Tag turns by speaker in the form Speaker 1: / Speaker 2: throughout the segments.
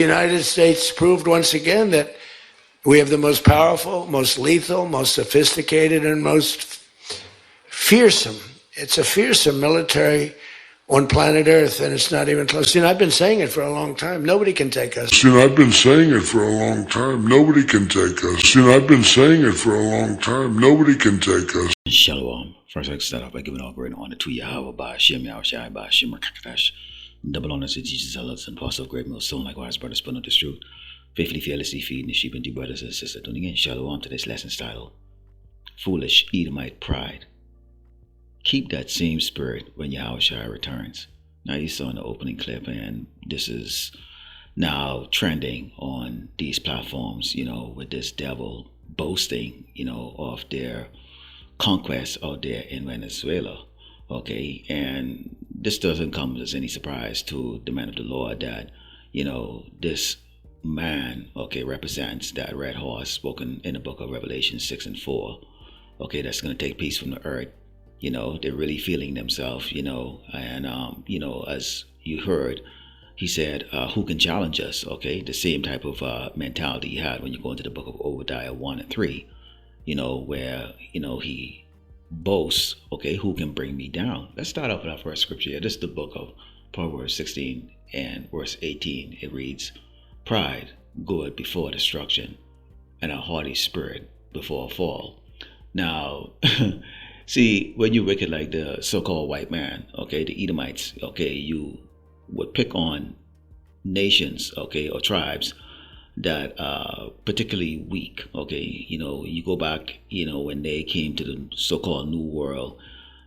Speaker 1: The United States proved once again that we have the most powerful, most lethal, most sophisticated, and most fearsome. It's a fearsome military on planet Earth, and it's not even close. I've been saying it for a long time. Nobody can take us.
Speaker 2: I've been saying it for a long time. Nobody can take us. I've been saying it for a long time. Nobody can take us.
Speaker 3: Shalom. First, I start off by giving all great honor to Yahawashi, Yahawashi, Merkakadash. Double honor to Jesus, Allah's and apostle of great millstone, likewise, brothers, but not this truth. Faithfully, fearlessly feeding the sheep and dear brothers and sisters. Tuning in, Shalom. Today's lesson's titled Foolish Edomite Pride. Keep that same spirit when Yahawashi returns. Now, you saw in the opening clip, and this is now trending on these platforms, with this devil boasting, of their conquest out there in Venezuela. Okay, and this doesn't come as any surprise to the man of the Lord that, this man, represents that red horse spoken in the book of Revelation 6 and 4. Okay, that's going to take peace from the earth. They're really feeling themselves, and, as you heard, he said, who can challenge us? Okay, the same type of mentality he had when you go into the book of Obadiah 1 and 3, where, he boasts, who can bring me down? Let's start off with our first scripture here. This is the book of Proverbs 16 and verse 18. It reads, pride goeth before destruction, and a haughty spirit before a fall. Now, see, when you're wicked like the so-called white man, the Edomites, you would pick on nations, or tribes that are particularly weak, you go back, when they came to the so-called New World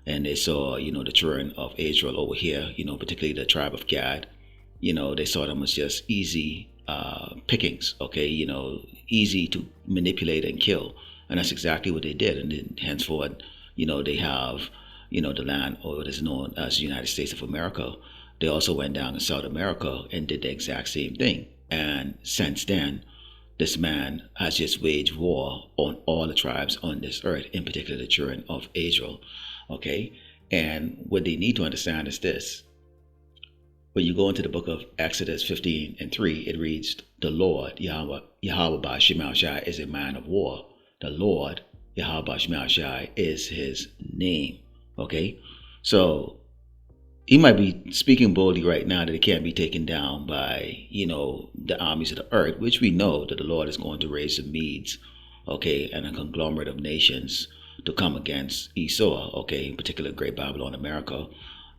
Speaker 3: and they saw, the children of Israel over here, particularly the tribe of Gad, they saw them as just easy pickings, easy to manipulate and kill. And that's exactly what they did. And then henceforth, they have, the land, or what is known as the United States of America. They also went down in South America and did the exact same thing. And since then, this man has just waged war on all the tribes on this earth, in particular the children of Israel. And what they need to understand is this. When you go into the book of Exodus 15 and 3, it reads, the Lord, Yahawashi, is a man of war. The Lord, Yahawashi, is his name. So he might be speaking boldly right now that it can't be taken down by, the armies of the earth, which we know that the Lord is going to raise the Medes, and a conglomerate of nations to come against Esau, in particular Great Babylon, America.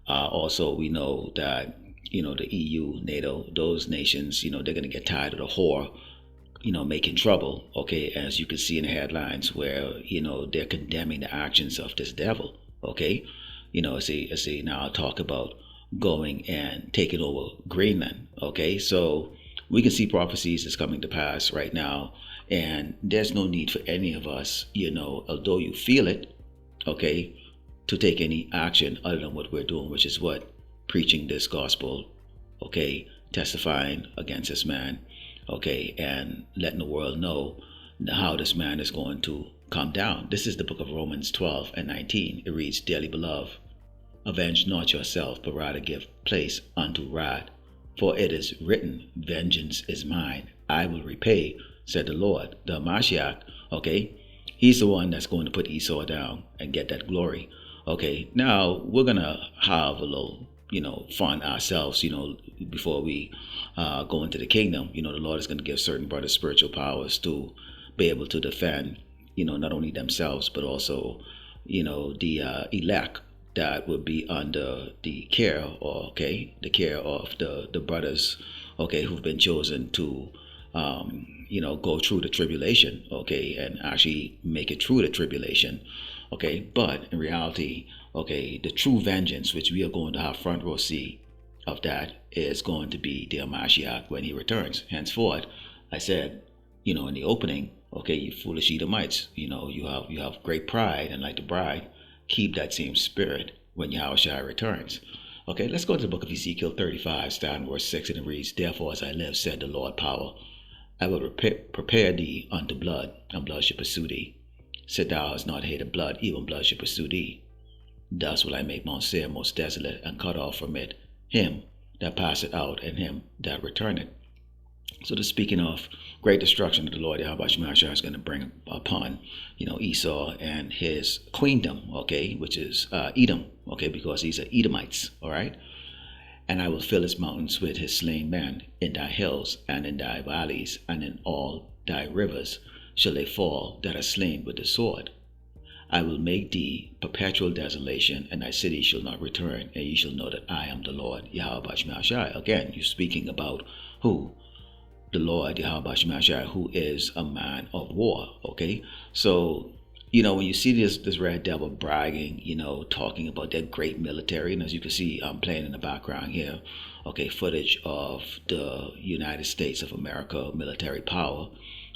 Speaker 3: Also, we know that, the EU, NATO, those nations, they're going to get tired of the whore, making trouble, as you can see in the headlines where, they're condemning the actions of this devil, as they now talk about going and taking over Greenland. So we can see prophecies that's coming to pass right now, and there's no need for any of us, although you feel it, to take any action other than what we're doing, which is what? Preaching this gospel, testifying against this man, and letting the world know how this man is going to come down. This is the book of Romans 12 and 19. It reads, dearly beloved, avenge not yourself, but rather give place unto wrath. For it is written, vengeance is mine, I will repay, said the Lord. The Mashiach, he's the one that's going to put Esau down and get that glory. Now we're going to have a little, fun ourselves, before we go into the kingdom. The Lord is going to give certain brothers spiritual powers to be able to defend, not only themselves, but also, the elect that would be under the care, the care of the brothers, who've been chosen to, go through the tribulation, and actually make it through the tribulation, but in reality, the true vengeance, which we are going to have front row seat of that, is going to be the Mashiach when he returns. Henceforth, I said, in the opening, you foolish Edomites, you have great pride, and like the bride, keep that same spirit when Yahawashi returns. Let's go to the book of Ezekiel 35, starting verse 6, and it reads, therefore as I live, said the Lord power, I will prepare thee unto blood, and blood shall pursue thee. Said thou hast not hated blood, even blood shall pursue thee. Thus will I make Mount Seir most desolate, and cut off from it him that passeth out, and him that returneth. So this speaking of great destruction that the Lord Yahawashi is going to bring upon, Esau and his queendom, okay, which is Edom, okay, because these are Edomites, all right. And I will fill his mountains with his slain men. In thy hills and in thy valleys and in all thy rivers shall they fall that are slain with the sword. I will make thee perpetual desolation, and thy city shall not return, and ye shall know that I am the Lord Yahawashi. Again, you're speaking about who? The Lord Yahawashi, who is a man of war. Okay, so when you see this red devil bragging, talking about that great military, and as you can see, I'm playing in the background here, okay, footage of the United States of America military power.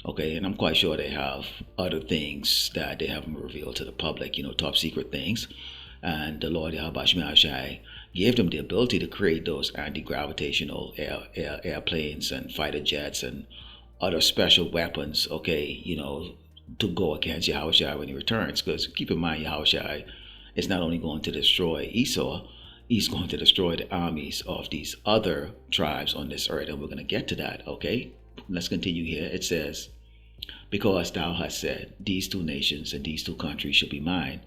Speaker 3: Okay, and I'm quite sure they have other things that they haven't revealed to the public, top secret things. And the Lord Yahawashi gave them the ability to create those anti-gravitational airplanes and fighter jets and other special weapons, okay, to go against Yahawashi when he returns. Because keep in mind, Yahawashi is not only going to destroy Esau, he's going to destroy the armies of these other tribes on this earth, and we're going to get to that, okay? Let's continue here. It says, because thou hast said, these two nations and these two countries shall be mine,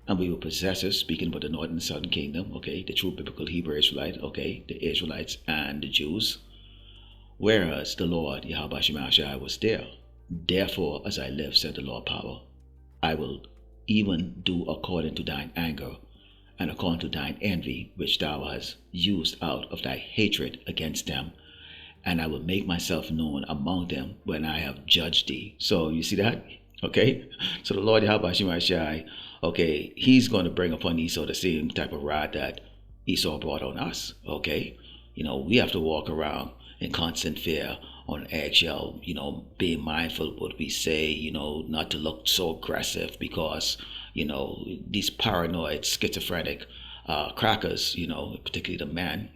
Speaker 3: and we will possess us, speaking about the northern and southern kingdom, okay, the true biblical Hebrew Israelite, okay, the Israelites and the Jews, whereas the Lord Yahawashi was there. Therefore, as I live, said the Lord power, I will even do according to thine anger, and according to thine envy, which thou hast used out of thy hatred against them, and I will make myself known among them when I have judged thee. So you see that? Okay. So the Lord Yahawashi, okay, he's going to bring upon Esau the same type of wrath that Esau brought on us. Okay. We have to walk around in constant fear, on eggshell, being mindful of what we say, not to look so aggressive because, these paranoid, schizophrenic crackers, particularly the men,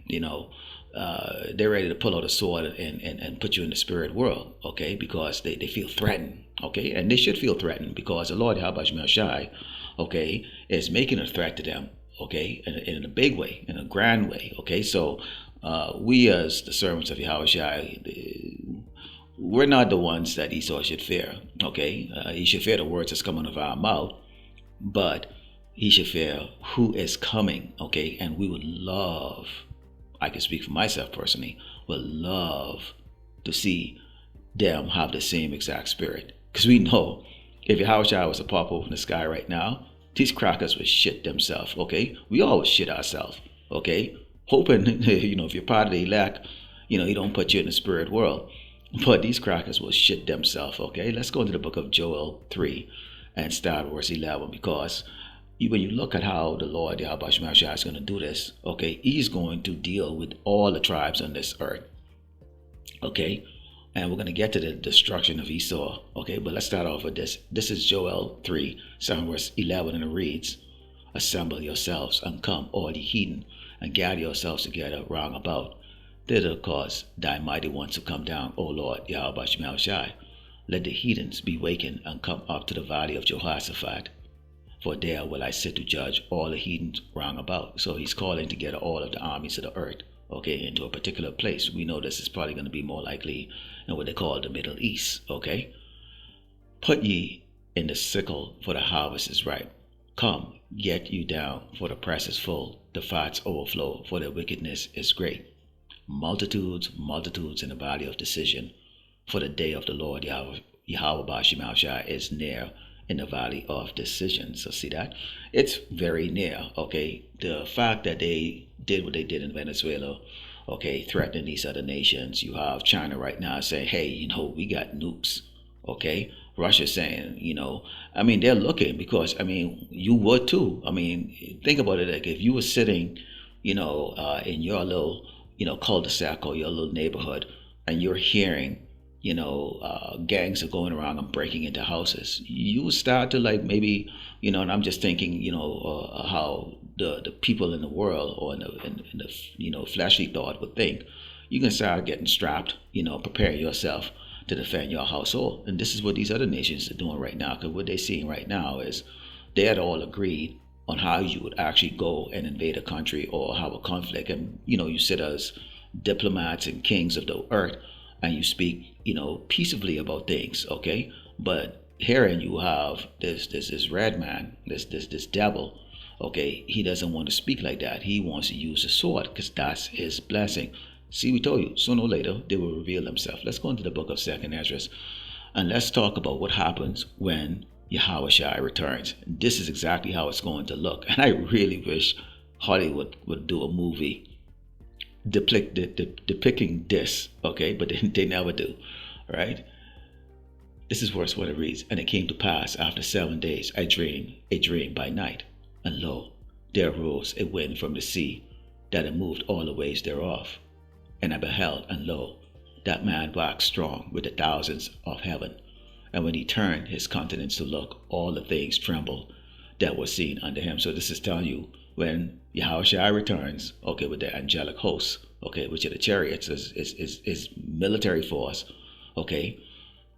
Speaker 3: they're ready to pull out a sword and put you in the spirit world, okay, because they feel threatened, okay, and they should feel threatened because the Lord Yahawashi, okay, is making a threat to them, okay, in a big way, in a grand way, okay. So we as the servants of Yahawashi, we're not the ones that Esau should fear, okay. He should fear the words that's coming out of our mouth, but he should fear who is coming, okay, and we would love, I can speak for myself personally, would love to see them have the same exact spirit. Because we know if Yahawashi was to pop open the sky right now, these crackers would shit themselves, okay? We always shit ourselves, okay? Hoping, if you're part of the elect, he don't put you in the spirit world. But these crackers will shit themselves, okay? Let's go into the book of Joel 3 and start verse 11, because when you look at how the Lord Yahawashi is going to do this, okay, he's going to deal with all the tribes on this earth, okay, and we're going to get to the destruction of Esau, okay, but let's start off with this. This is Joel 3, verse 11, and it reads, assemble yourselves and come, all ye heathen, and gather yourselves together round about, thither cause thy mighty ones to come down, O Lord Yahawashi. Let the heathens be wakened and come up to the valley of Jehoshaphat, for there will I sit to judge all the heathens round about. So he's calling together all of the armies of the earth, okay, into a particular place. We know this is probably going to be more likely in what they call the Middle East, okay. Put ye in the sickle, for the harvest is ripe. Come, get you down, for the press is full, the fats overflow, for the wickedness is great. Multitudes, multitudes in the valley of decision, for the day of the Lord Yahawashi is near in the valley of decision. So see that? It's very near, okay? The fact that they did what they did in Venezuela, okay, threatening these other nations. You have China right now saying, hey, we got nukes, okay? Russia saying, they're looking because, you would too. Think about it. Like if you were sitting, in your little, cul-de-sac or your little neighborhood, and you're hearing, gangs are going around and breaking into houses, you start to maybe, and I'm just thinking, how the people in the world or in the fleshly thought would think. You can start getting strapped, prepare yourself to defend your household. And this is what these other nations are doing right now, because what they're seeing right now is they had all agreed on how you would actually go and invade a country or have a conflict. And, you sit as diplomats and kings of the earth, and you speak, peaceably about things, okay? But herein you have this red man, this devil, okay? He doesn't want to speak like that. He wants to use the sword because that's his blessing. See, we told you, sooner or later, they will reveal themselves. Let's go into the book of 2nd Ezra, and let's talk about what happens when Yahawashi returns. This is exactly how it's going to look. And I really wish Hollywood would do a movie depicting this, okay? But they never do, right? This is verse 1. It reads, "And it came to pass after 7 days, I dreamed a dream by night, and lo, there arose a wind from the sea, that it moved all the ways thereof. And I beheld, and lo, that man waxed strong with the thousands of heaven. And when he turned his countenance to look, all the things trembled that were seen under him." So this is telling you when Yahawashi returns, okay, with the angelic hosts, okay, which are the chariots, is military force, okay,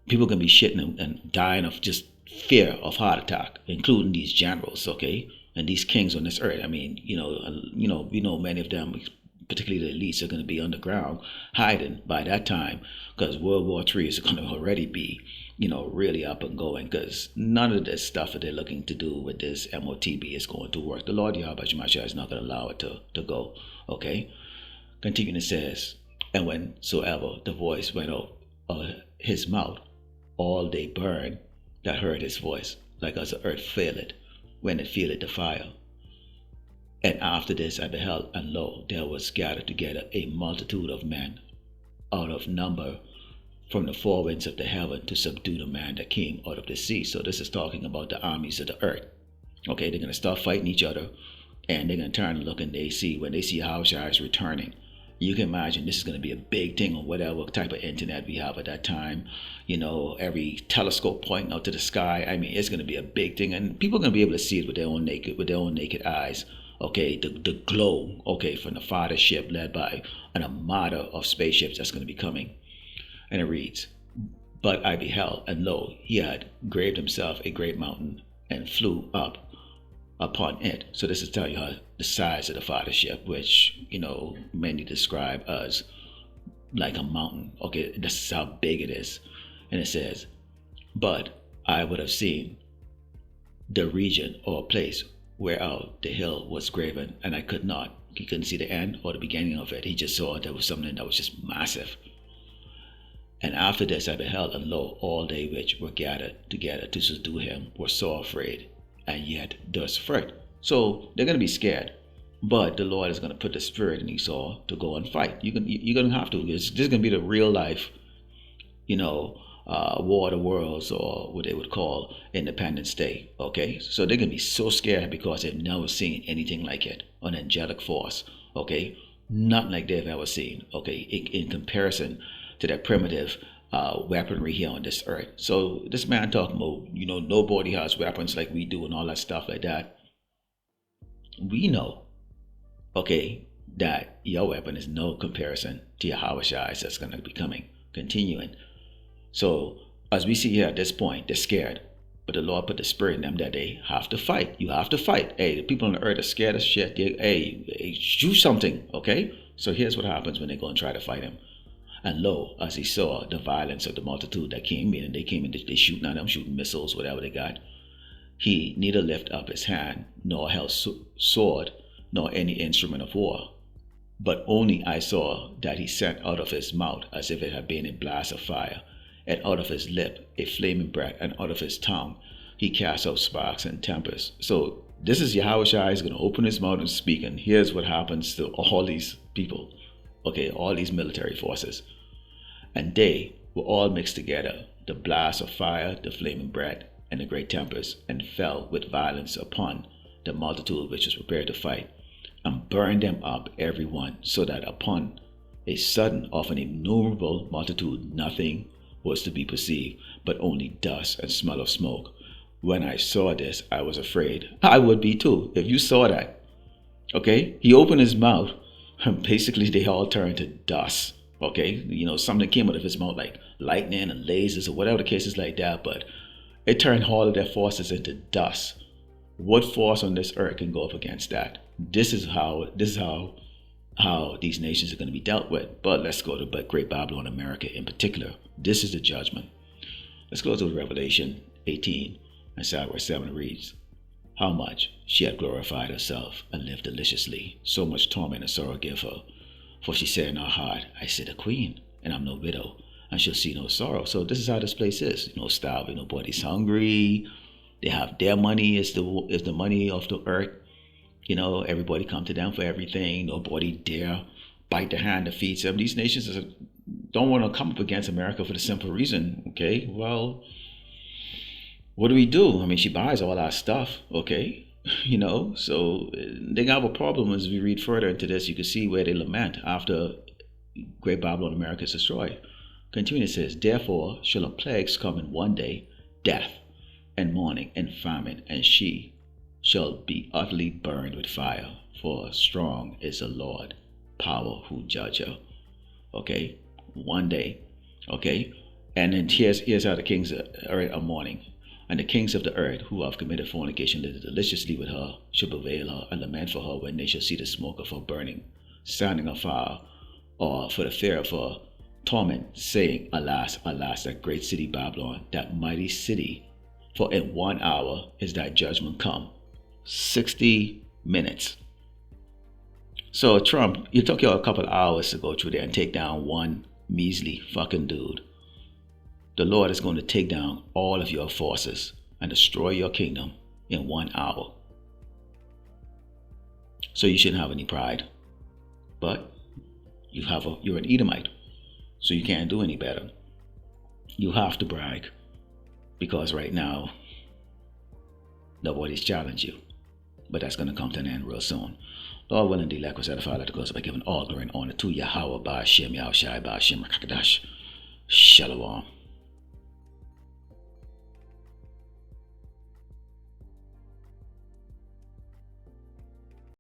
Speaker 3: people can be shitting and dying of just fear of heart attack, including these generals, okay, and these kings on this earth. I mean, we know many of them, particularly the elites, are going to be underground hiding by that time, because World War III is going to already be, really up and going, because none of this stuff that they're looking to do with this MOTB is going to work. The Lord Yahawashi is not going to allow it to go, okay? Continuing, it says, "And whensoever the voice went out of his mouth, all they burned that heard his voice, like as the earth faileth when it feeleth the fire. And after this I beheld, and lo, there was gathered together a multitude of men out of number from the four winds of the heaven to subdue the man that came out of the sea." So this is talking about the armies of the earth. Okay, they're going to start fighting each other, and they're going to turn and look, and when they see Yahawashi is returning. You can imagine this is going to be a big thing on whatever type of internet we have at that time. Every telescope pointing out to the sky. I mean, it's going to be a big thing, and people are going to be able to see it with their own naked eyes. Okay, the glow, okay, from the Father ship led by an armada of spaceships that's going to be coming. And it reads, "But I beheld, and lo, he had graved himself a great mountain, and flew up upon it." So this is telling you the size of the Father ship, which, many describe as like a mountain. Okay, this is how big it is. And it says, "But I would have seen the region or place whereout the hill was graven, and I could not." He couldn't see the end or the beginning of it. He just saw there was something that was just massive. "And after this I beheld, and lo, all they which were gathered together to subdue him were sore afraid, and yet thus fret." So they're going to be scared, but the Lord is going to put the spirit in Esau to go and fight. You're going to have to. This is going to be the real life, war of the worlds, or what they would call Independence Day. Okay, so they're going to be so scared because they've never seen anything like it, an angelic force. Okay, nothing like they've ever seen. Okay, in comparison to that primitive weaponry here on this earth. So this man talking about, nobody has weapons like we do and all that stuff like that. We know, okay, that your weapon is no comparison to Yahawashi that's going to be coming. Continuing. So as we see here at this point, they're scared, but the Lord put the spirit in them that they have to fight. You have to fight. Hey, the people on the earth are scared as shit. Hey, do something, okay? So here's what happens when they go and try to fight him. "And lo, as he saw the violence of the multitude that came in, and they came in, they shooting at them, shooting missiles, whatever they got, he neither lift up his hand, nor held sword, nor any instrument of war. But only I saw that he sent out of his mouth as if it had been a blast of fire, and out of his lip a flaming breath, and out of his tongue he cast out sparks and tempests." So this is Yahawashi is going to open his mouth and speak, and here's what happens to all these people. Okay, all these military forces. "And they were all mixed together, the blast of fire, the flaming breath, and the great tempest, and fell with violence upon the multitude which was prepared to fight, and burned them up every one, so that upon a sudden of an innumerable multitude nothing was to be perceived, but only dust and smell of smoke. When I saw this, I was afraid." I would be too, if you saw that. Okay, he opened his mouth, and basically they all turned to dust. Okay, something came out of his mouth like lightning and lasers or whatever the case is like that, but it turned all of their forces into dust. What force on this earth can go up against that? This is how how these nations are going to be dealt with. But let's go to Great Babylon, America in particular. This is the judgment. Let's go to Revelation 18 and start where 7 reads, how much she had glorified herself and lived deliciously. So much torment and sorrow give her. For she said in her heart, I sit a queen, and I'm no widow, and she'll see no sorrow. So this is how this place is. No starving, nobody's hungry. They have their money is the money of the earth. Everybody come to them for everything. Nobody dare bite the hand that feeds them. These nations don't want to come up against America for the simple reason, okay? Well, what do we do? I mean, she buys all our stuff, okay? So they have a problem. As we read further into this, you can see where they lament after Great Babylon, America is destroyed. Continue, it says, therefore shall a plagues come in one day, death and mourning and famine, and she shall be utterly burned with fire, for strong is the Lord, power who judge her. Okay, one day. Okay, and then here's how the kings of earth are mourning. And the kings of the earth who have committed fornication lived deliciously with her shall bewail her and lament for her when they shall see the smoke of her burning, standing afar, or for the fear of her torment, saying, alas, alas, that great city Babylon, that mighty city, for in 1 hour is thy judgment come. 60 minutes. So Trump, it took you a couple hours to go through there and take down one measly fucking dude. The Lord is going to take down all of your forces and destroy your kingdom in 1 hour. So you shouldn't have any pride. But you're an Edomite, so you can't do any better. You have to brag, because right now nobody's challenged you. But that's going to come to an end real soon. Lord willing, the elect was edified at the close by giving all glory and honor to Yahawashi, Yahawashi, Shalom.